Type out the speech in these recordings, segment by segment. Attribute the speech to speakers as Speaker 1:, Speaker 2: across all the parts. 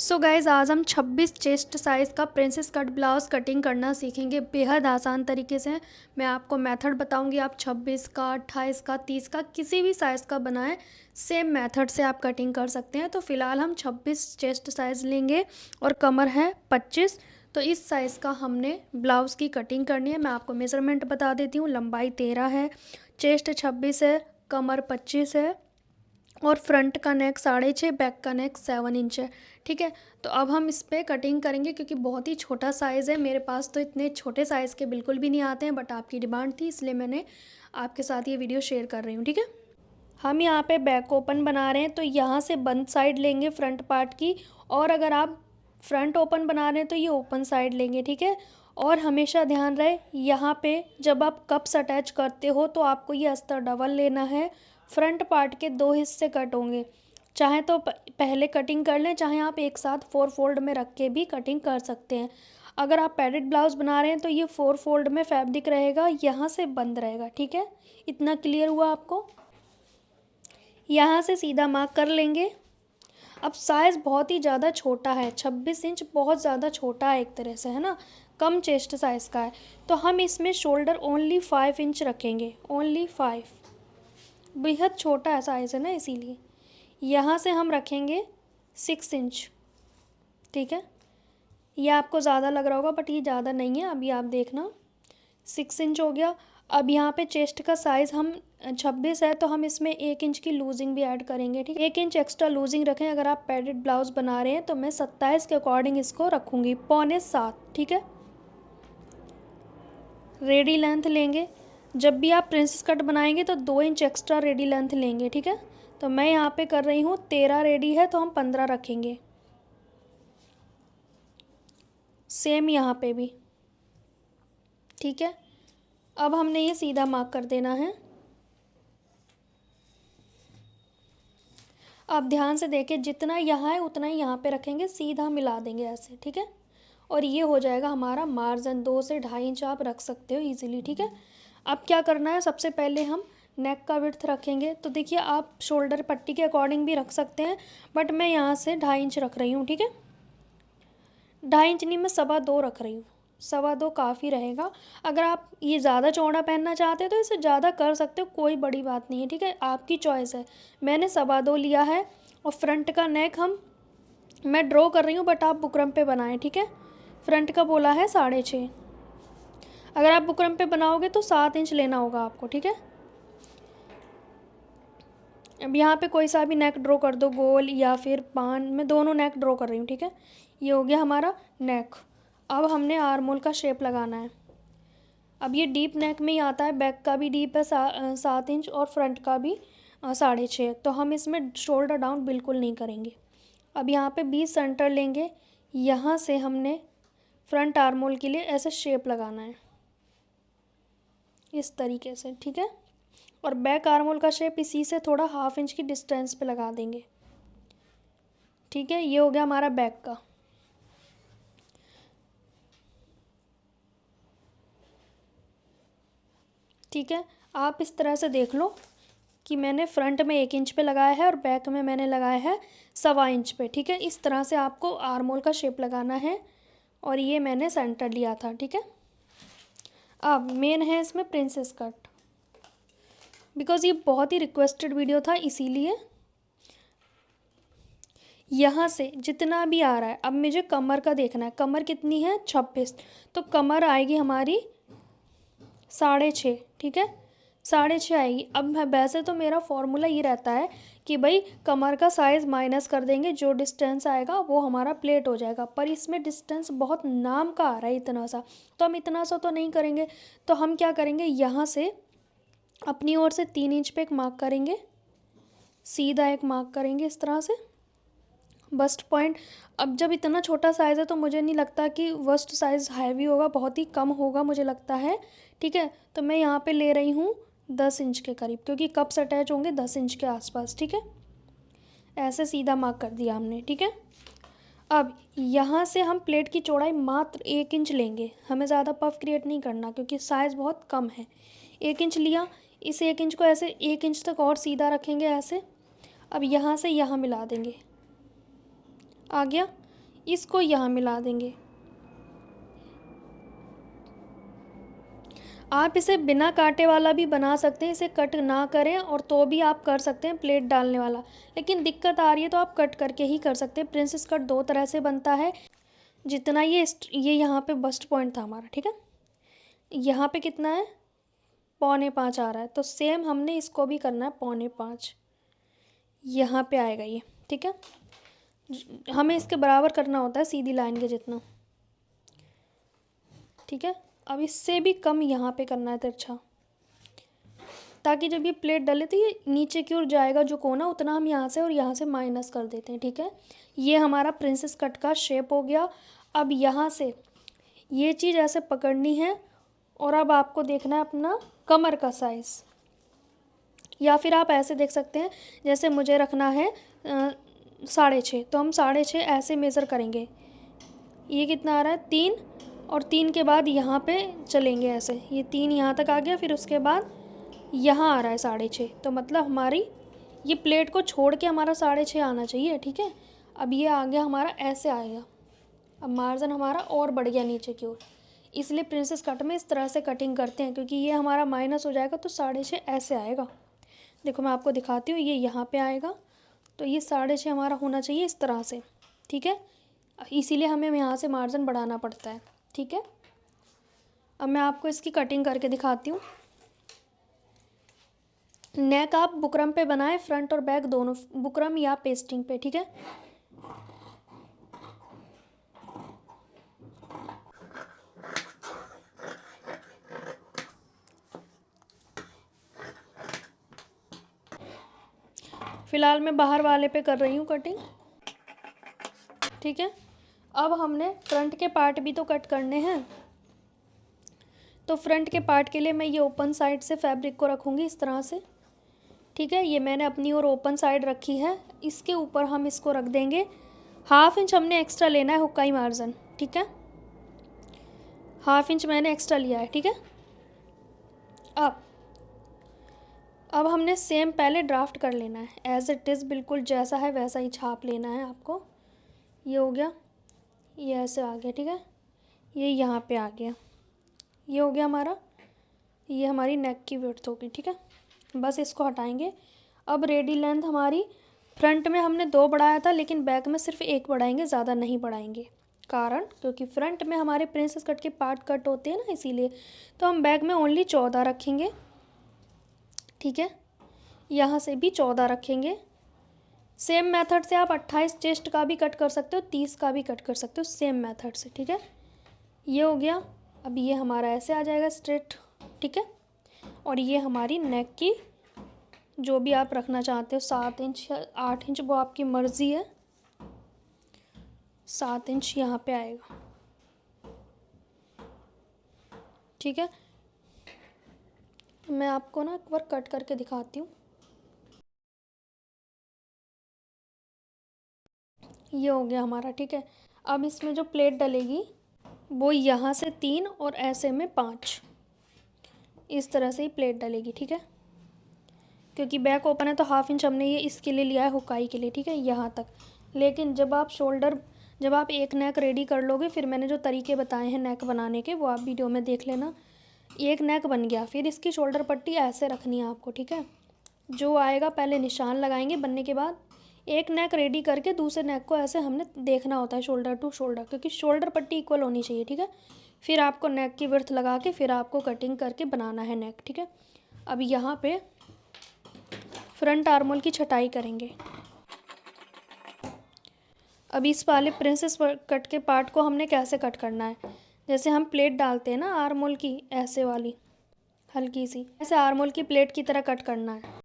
Speaker 1: So guys आज हम 26 chest size का प्रिंसेस कट ब्लाउज़ कटिंग करना सीखेंगे बेहद आसान तरीके से। मैं आपको मेथड बताऊंगी, आप 26 का 28 का 30 का किसी भी साइज़ का बनाएं, सेम मेथड से आप कटिंग कर सकते हैं। तो फ़िलहाल हम 26 चेस्ट साइज़ लेंगे और कमर है 25। तो इस साइज़ का हमने ब्लाउज़ की कटिंग करनी है। मैं आपको मेज़रमेंट बता देती हूँ। लंबाई 13 है, चेस्ट 26 है, कमर 25 है और फ्रंट का नेक 6.5, बैक का नेक 7 इंच है। ठीक है, तो अब हम इस पर कटिंग करेंगे क्योंकि बहुत ही छोटा साइज़ है। मेरे पास तो इतने छोटे साइज़ के बिल्कुल भी नहीं आते हैं, बट आपकी डिमांड थी इसलिए मैंने आपके साथ ये वीडियो शेयर कर रही हूँ। ठीक है, हम यहाँ पे बैक ओपन बना रहे हैं तो यहाँ से बंद साइड लेंगे फ्रंट पार्ट की, और अगर आप फ्रंट ओपन बना रहे हैं तो ये ओपन साइड लेंगे। ठीक है, और हमेशा ध्यान रहे यहाँ पे जब आप कप्स अटैच करते हो तो आपको ये अस्तर डबल लेना है। फ्रंट पार्ट के 2 हिस्से कट होंगे, चाहे तो पहले कटिंग कर लें, चाहे आप एक साथ 4 फोल्ड में रख के भी कटिंग कर सकते हैं। अगर आप पैडेड ब्लाउज बना रहे हैं तो ये 4 फोल्ड में फैब्रिक रहेगा, यहाँ से बंद रहेगा। ठीक है, इतना क्लियर हुआ आपको? यहाँ से सीधा मार्क कर लेंगे। अब साइज़ बहुत ही ज़्यादा छोटा है, 26 इंच बहुत ज़्यादा छोटा है एक तरह से, है ना, कम चेस्ट साइज़ का है। तो हम इसमें शोल्डर ओनली 5 इंच रखेंगे, ओनली 5। बेहद छोटा है साइज़ है ना, इसीलिए यहाँ से हम रखेंगे 6 इंच। ठीक है, ये आपको ज़्यादा लग रहा होगा बट ये ज़्यादा नहीं है, अभी आप देखना 6 इंच हो गया। अब यहाँ पे चेस्ट का साइज़ हम 26 है तो हम इसमें 1 इंच की लूजिंग भी ऐड करेंगे। ठीक है, 1 इंच एक्स्ट्रा लूजिंग रखें। अगर आप पैडेड ब्लाउज बना रहे हैं तो मैं 27 के अकॉर्डिंग इसको रखूँगी, 6.25। ठीक है, रेडी लेंथ लेंगे। जब भी आप प्रिंसेस कट बनाएंगे तो 2 इंच एक्स्ट्रा रेडी लेंथ लेंगे। ठीक है, तो मैं यहाँ पे कर रही हूँ 13 रेडी है तो हम 15 रखेंगे, सेम यहाँ पे भी। ठीक है, अब हमने ये सीधा मार्क कर देना है। आप ध्यान से देखें, जितना यहाँ है उतना ही यहाँ पे रखेंगे, सीधा मिला देंगे ऐसे। ठीक है, और ये हो जाएगा हमारा मार्जिन। 2 से 2.5 इंच आप रख सकते हो इजीली। ठीक है, अब क्या करना है, सबसे पहले हम नेक का विड्थ रखेंगे। तो देखिए, आप शोल्डर पट्टी के अकॉर्डिंग भी रख सकते हैं, बट मैं यहाँ से 2.5 इंच रख रही हूँ। ठीक है, 2.5 इंच नहीं, मैं 2.25 रख रही हूँ। 2.25 काफ़ी रहेगा। अगर आप ये ज़्यादा चौड़ा पहनना चाहते हो तो इसे ज़्यादा कर सकते हो, कोई बड़ी बात नहीं है। ठीक है, आपकी चॉइस है। मैंने 2.25 लिया है। और फ्रंट का नेक मैं ड्रॉ कर रही हूँ, बट आप बुकरम पे बनाएं। ठीक है, फ्रंट का बोला है 6.5। अगर आप बुकरम पे बनाओगे तो 7 इंच लेना होगा आपको। ठीक है, अब यहाँ पे कोई सा भी नेक ड्रॉ कर दो, गोल या फिर पान, मैं दोनों नेक ड्रॉ कर रही हूँ। ठीक है, ये हो गया हमारा नेक। अब हमने आर्म होल का शेप लगाना है। अब ये डीप नेक में ही आता है, बैक का भी डीप है 7 इंच और फ्रंट का भी 6.5। तो हम इसमें शोल्डर डाउन बिल्कुल नहीं करेंगे। अब यहाँ पे 20 सेंटर लेंगे, यहाँ से हमने फ्रंट आर्म होल के लिए ऐसे शेप लगाना है, इस तरीके से। ठीक है, और बैक आर्म होल का शेप इसी से थोड़ा 1/2 इंच की डिस्टेंस पे लगा देंगे। ठीक है, ये हो गया हमारा बैक का। ठीक है, आप इस तरह से देख लो कि मैंने फ्रंट में 1 इंच पे लगाया है और बैक में मैंने लगाया है 1.25 इंच पे। ठीक है, इस तरह से आपको आर्म होल का शेप लगाना है, और ये मैंने सेंटर लिया था। ठीक है, अब मेन है इसमें प्रिंसेस कट, बिकॉज़ ये बहुत ही रिक्वेस्टेड वीडियो था, इसीलिए यहाँ से जितना भी आ रहा है। अब मुझे कमर का देखना है, कमर कितनी है 26, तो कमर आएगी हमारी 6.5। ठीक है, 6.5 आएगी। अब वैसे तो मेरा फॉर्मूला ये रहता है कि भाई कमर का साइज़ माइनस कर देंगे, जो डिस्टेंस आएगा वो हमारा प्लेट हो जाएगा, पर इसमें डिस्टेंस बहुत नाम का आ रहा है इतना सा, तो हम इतना सा तो नहीं करेंगे। तो हम क्या करेंगे, यहाँ से अपनी ओर से 3 इंच पे एक मार्क करेंगे, सीधा एक मार्क करेंगे इस तरह से, बस्ट पॉइंट। अब जब इतना छोटा साइज़ है तो मुझे नहीं लगता कि वस्ट साइज़ हैवी होगा, बहुत ही कम होगा मुझे लगता है। ठीक है, तो मैं यहाँ पे ले रही हूँ 10 इंच के करीब, क्योंकि कप्स अटैच होंगे 10 इंच के आसपास। ठीक है, ऐसे सीधा मार्क कर दिया हमने। ठीक है, अब यहाँ से हम प्लेट की चौड़ाई मात्र 1 इंच लेंगे, हमें ज़्यादा पफ क्रिएट नहीं करना क्योंकि साइज़ बहुत कम है। 1 इंच लिया, इस 1 इंच को ऐसे 1 इंच तक और सीधा रखेंगे ऐसे। अब यहाँ से यहाँ मिला देंगे, आ गया। इसको यहाँ मिला देंगे। आप इसे बिना कांटे वाला भी बना सकते हैं, इसे कट ना करें और तो भी आप कर सकते हैं प्लेट डालने वाला, लेकिन दिक्कत आ रही है तो आप कट करके ही कर सकते हैं। प्रिंसेस कट दो तरह से बनता है। जितना ये यहाँ पे बस्ट पॉइंट था हमारा, ठीक है, यहाँ पे कितना है, 4.25 आ रहा है, तो सेम हमने इसको भी करना है 4.25, यहाँ पे आएगा ये, ठीक है। हमें इसके बराबर करना होता है सीधी लाइन के जितना, ठीक है। अब इससे भी कम यहाँ पे करना है तिरछा, ताकि जब ये प्लेट डले तो ये नीचे की ओर जाएगा जो कोना, उतना हम यहाँ से और यहाँ से माइनस कर देते हैं, ठीक है। ये हमारा प्रिंसेस कट का शेप हो गया। अब यहाँ से ये चीज़ ऐसे पकड़नी है और अब आपको देखना है अपना कमर का साइज़, या फिर आप ऐसे देख सकते हैं, जैसे मुझे रखना है 6.5, तो हम 6.5 ऐसे मेज़र करेंगे। ये कितना आ रहा है, 3, और 3 के बाद यहाँ पे चलेंगे ऐसे, ये 3 यहाँ तक आ गया, फिर उसके बाद यहाँ आ रहा है 6.5, तो मतलब हमारी ये प्लेट को छोड़ के हमारा 6.5 आना चाहिए, ठीक है। अब ये आ गया हमारा, ऐसे आएगा। अब मार्जिन हमारा और बढ़ गया नीचे की ओर, इसलिए प्रिंसेस कट में इस तरह से कटिंग करते हैं, क्योंकि ये हमारा माइनस हो जाएगा तो 6.5 ऐसे आएगा। देखो मैं आपको दिखाती हूँ, ये यहाँ पे आएगा, तो ये 6.5 हमारा होना चाहिए इस तरह से, ठीक है। इसीलिए हमें यहाँ से मार्जिन बढ़ाना पड़ता है, ठीक है। अब मैं आपको इसकी कटिंग करके दिखाती हूँ। नेक आप बुकरम पे बनाएं, फ्रंट और बैक दोनों, बुकरम या पेस्टिंग पे, ठीक है। फ़िलहाल मैं बाहर वाले पे कर रही हूँ कटिंग, ठीक है। अब हमने फ्रंट के पार्ट भी तो कट करने हैं, तो फ्रंट के पार्ट के लिए मैं ये ओपन साइड से फैब्रिक को रखूँगी इस तरह से, ठीक है। ये मैंने अपनी और ओपन साइड रखी है, इसके ऊपर हम इसको रख देंगे। 1/2 इंच हमने एक्स्ट्रा लेना है हुक्काई मार्जिन, ठीक है। 1/2 इंच मैंने एक्स्ट्रा लिया है, ठीक है। अब हमने सेम पहले ड्राफ्ट कर लेना है, एज़ इट इज़ बिल्कुल जैसा है वैसा ही छाप लेना है आपको। ये हो गया, ये ऐसे आ गया, ठीक है। ये यहाँ पे आ गया, ये हो गया हमारा, ये हमारी नेक की विड्थ होगी, ठीक है। बस इसको हटाएंगे। अब रेडी लेंथ हमारी, फ्रंट में हमने 2 बढ़ाया था, लेकिन बैक में सिर्फ 1 बढ़ाएंगे, ज़्यादा नहीं बढ़ाएंगे। कारण क्योंकि फ्रंट में हमारे प्रिंसेस कट के पार्ट कट होते हैं ना, इसीलिए। तो हम बैक में ओनली 14 रखेंगे, ठीक है। यहाँ से भी 14 रखेंगे। सेम मेथड से आप 28 चेस्ट का भी कट कर सकते हो, 30 का भी कट कर सकते हो, सेम मेथड से, ठीक है। ये हो गया। अब ये हमारा ऐसे आ जाएगा स्ट्रेट, ठीक है। और ये हमारी नेक की, जो भी आप रखना चाहते हो, 7 इंच या 8 इंच, वो आपकी मर्ज़ी है। 7 इंच यहाँ पे आएगा, ठीक है। मैं आपको ना एक बार कट करके दिखाती हूँ। ये हो गया हमारा, ठीक है। अब इसमें जो प्लेट डलेगी वो यहाँ से 3 और ऐसे में 5, इस तरह से ही प्लेट डलेगी, ठीक है। क्योंकि बैक ओपन है तो 1/2 इंच हमने ये इसके लिए लिया है हुकाई के लिए, ठीक है, यहाँ तक। लेकिन जब आप एक नेक रेडी कर लोगे, फिर मैंने जो तरीके बताए हैं नेक बनाने के, वो आप वीडियो में देख लेना। एक नेक बन गया, फिर इसकी शोल्डर पट्टी ऐसे रखनी है आपको, ठीक है। जो आएगा पहले निशान लगाएंगे बनने के बाद, एक नेक रेडी करके दूसरे नेक को ऐसे हमने देखना होता है शोल्डर टू शोल्डर, क्योंकि शोल्डर पट्टी इक्वल होनी चाहिए, ठीक है। फिर आपको नेक की विड्थ लगा के फिर आपको कटिंग करके बनाना है नेक, ठीक है। अब यहाँ पे फ्रंट आर्मोल की छटाई करेंगे। अब इस वाले प्रिंसेस कट के पार्ट को हमने कैसे कट करना है, जैसे हम प्लेट डालते हैं ना आर्मोल की, ऐसे वाली हल्की सी, ऐसे आर्मोल की प्लेट की तरह कट करना है।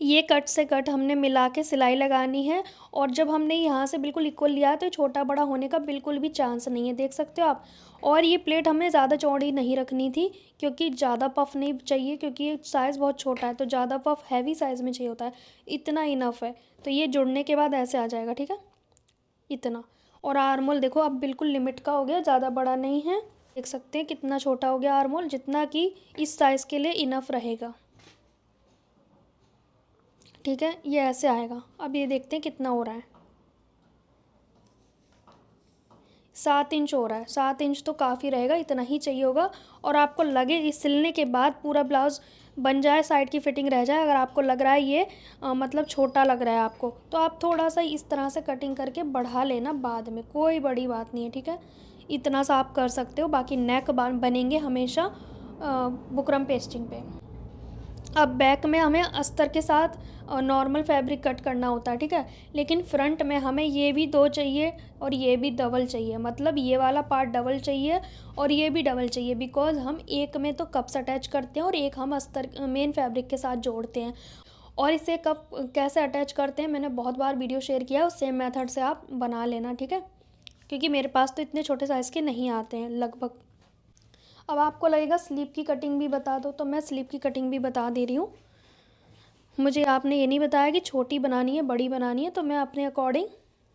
Speaker 1: ये कट से कट हमने मिला के सिलाई लगानी है, और जब हमने यहाँ से बिल्कुल इक्वल लिया है तो छोटा बड़ा होने का बिल्कुल भी चांस नहीं है, देख सकते हो आप। और ये प्लेट हमें ज़्यादा चौड़ी नहीं रखनी थी, क्योंकि ज़्यादा पफ नहीं चाहिए, क्योंकि ये साइज़ बहुत छोटा है, तो ज़्यादा पफ हैवी साइज़ में चाहिए होता है, इतना इनफ है। तो ये जुड़ने के बाद ऐसे आ जाएगा, ठीक है, इतना। और आर्मोल देखो अब बिल्कुल लिमिट का हो गया, ज़्यादा बड़ा नहीं है, देख सकते हैं कितना छोटा हो गया आर्म होल, जितना कि इस साइज़ के लिए इनफ रहेगा। ठीक है, ये ऐसे आएगा। अब ये देखते हैं कितना हो रहा है। 7 इंच हो रहा है। 7 इंच तो काफ़ी रहेगा, इतना ही चाहिए होगा। और आपको लगे इस सिलने के बाद पूरा ब्लाउज़ बन जाए, साइड की फिटिंग रह जाए, अगर आपको लग रहा है ये मतलब छोटा लग रहा है आपको, तो आप थोड़ा सा इस तरह से कटिंग करके बढ़ा लेना बाद में, कोई बड़ी बात नहीं है। ठीक है, इतना सा आप कर सकते हो। बाकी नेक बनेंगे हमेशा बुकरम पेस्टिंग पे। अब बैक में हमें अस्तर के साथ नॉर्मल फैब्रिक कट करना होता है। ठीक है, लेकिन फ्रंट में हमें ये भी 2 चाहिए और ये भी डबल चाहिए, मतलब ये वाला पार्ट डबल चाहिए और ये भी डबल चाहिए, बिकॉज हम एक में तो कप्स अटैच करते हैं और एक हम अस्तर मेन फैब्रिक के साथ जोड़ते हैं। और इसे कप कैसे अटैच करते हैं मैंने बहुत बार वीडियो शेयर किया है, उस सेम मेथड से आप बना लेना। ठीक है, क्योंकि मेरे पास तो इतने छोटे साइज़ के नहीं आते हैं लगभग। अब आपको लगेगा स्लीव की कटिंग भी बता दो, तो मैं स्लीव की कटिंग भी बता दे रही हूँ। मुझे आपने ये नहीं बताया कि छोटी बनानी है बड़ी बनानी है, तो मैं अपने अकॉर्डिंग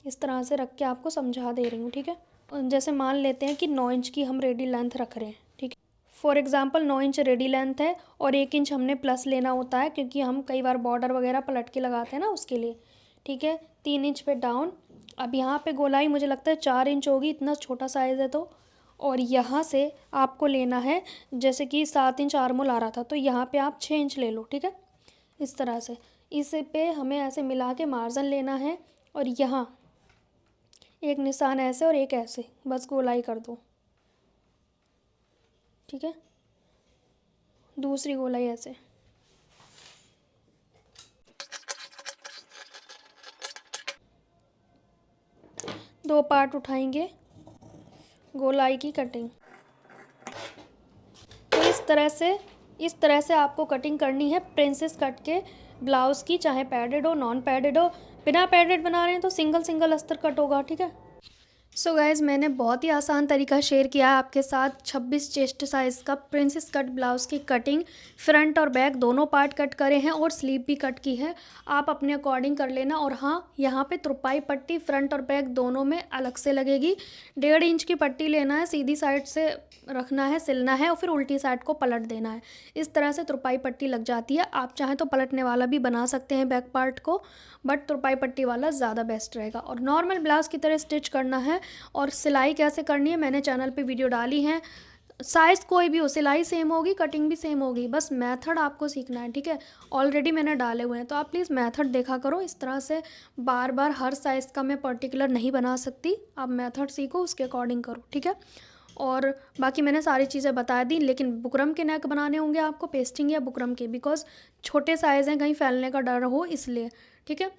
Speaker 1: इस तरह से रख के आपको समझा दे रही हूँ। ठीक है, जैसे मान लेते हैं कि 9 इंच की हम रेडी लेंथ रख रहे हैं। ठीक है, for example 9 inch ready length है और 1 इंच हमने प्लस लेना होता है, क्योंकि हम कई बार बॉर्डर वगैरह पलट के लगाते हैं ना, उसके लिए। ठीक है, 3 इंच पे डाउन। अब यहाँ पे गोलाई मुझे लगता है 4 इंच होगी, इतना छोटा साइज़ है तो। और यहाँ से आपको लेना है, जैसे कि 7 इंच आर्मोल आ रहा था, तो यहाँ पे आप 6 इंच ले लो। ठीक है, इस तरह से इस पे हमें ऐसे मिला के मार्जिन लेना है और यहाँ एक निशान ऐसे और एक ऐसे, बस गोलाई कर दो। ठीक है, दूसरी गोलाई ऐसे। दो पार्ट उठाएंगे, गोलाई की कटिंग। तो इस तरह से आपको कटिंग करनी है प्रिंसेस कट के ब्लाउज़ की, चाहे पैडेड हो नॉन पैडेड हो। बिना पैडेड बना रहे हैं तो सिंगल सिंगल अस्तर कट होगा। ठीक है, सो गाइज़ मैंने बहुत ही आसान तरीका शेयर किया है आपके साथ। 26 चेस्ट साइज़ का प्रिंसेस कट ब्लाउज़ की कटिंग, फ्रंट और बैक दोनों पार्ट कट करे हैं और स्लीव भी कट की है। आप अपने अकॉर्डिंग कर लेना। और हाँ, यहाँ पे तुरपाई पट्टी फ्रंट और बैक दोनों में अलग से लगेगी। 1.5 इंच की पट्टी लेना है, सीधी साइड से रखना है, सिलना है और फिर उल्टी साइड को पलट देना है। इस तरह से तुरपाई पट्टी लग जाती है। आप चाहें तो पलटने वाला भी बना सकते हैं बैक पार्ट को, बट तुरपाई पट्टी वाला ज़्यादा बेस्ट रहेगा। और नॉर्मल ब्लाउज़ की तरह स्टिच करना है। और सिलाई कैसे करनी है मैंने चैनल पे वीडियो डाली है। साइज़ कोई भी हो, सिलाई सेम होगी, कटिंग भी सेम होगी, बस मेथड आपको सीखना है। ठीक है, ऑलरेडी मैंने डाले हुए हैं, तो आप प्लीज़ मेथड देखा करो। इस तरह से बार बार हर साइज़ का मैं पर्टिकुलर नहीं बना सकती, आप मेथड सीखो, उसके अकॉर्डिंग करो। ठीक है, और बाकी मैंने सारी चीज़ें बता दी। लेकिन बुकरम के नेक बनाने होंगे आपको पेस्टिंग या बुकरम के, बिकॉज छोटे साइज़ हैं, कहीं फैलने का डर हो इसलिए। ठीक है,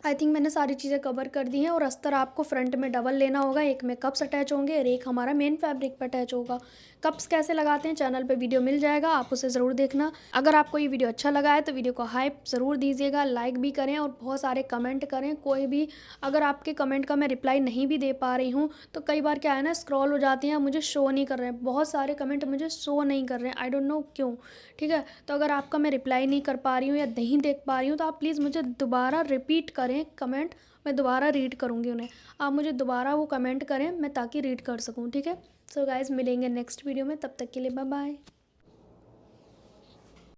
Speaker 1: आई थिंक मैंने सारी चीज़ें कवर कर दी हैं। और अस्तर आपको फ्रंट में डबल लेना होगा, एक में कप्स अटैच होंगे और एक हमारा मेन फैब्रिक पर अटैच होगा। कप्स कैसे लगाते हैं चैनल पे वीडियो मिल जाएगा, आप उसे ज़रूर देखना। अगर आपको ये वीडियो अच्छा लगा है तो वीडियो को हाइप ज़रूर दीजिएगा, लाइक भी करें और बहुत सारे कमेंट करें। कोई भी अगर आपके कमेंट का मैं रिप्लाई नहीं भी दे पा रही हूँ तो कई बार क्या है ना, स्क्रॉल हो जाती हैं, मुझे शो नहीं कर रहे हैं, बहुत सारे कमेंट मुझे शो नहीं कर रहे हैं, आई डोंट नो क्यों। ठीक है, तो अगर आपका मैं रिप्लाई नहीं कर पा रही हूँ या नहीं देख पा रही हूँ तो आप प्लीज़ मुझे दोबारा रिपीट करें कमेंट, मैं दोबारा रीड करूँगी उन्हें। आप मुझे दोबारा वो कमेंट करें मैं ताकि रीड कर सकूँ। ठीक है, सो गाइज़ मिलेंगे नेक्स्ट वीडियो में, तब तक के लिए बाय बाय।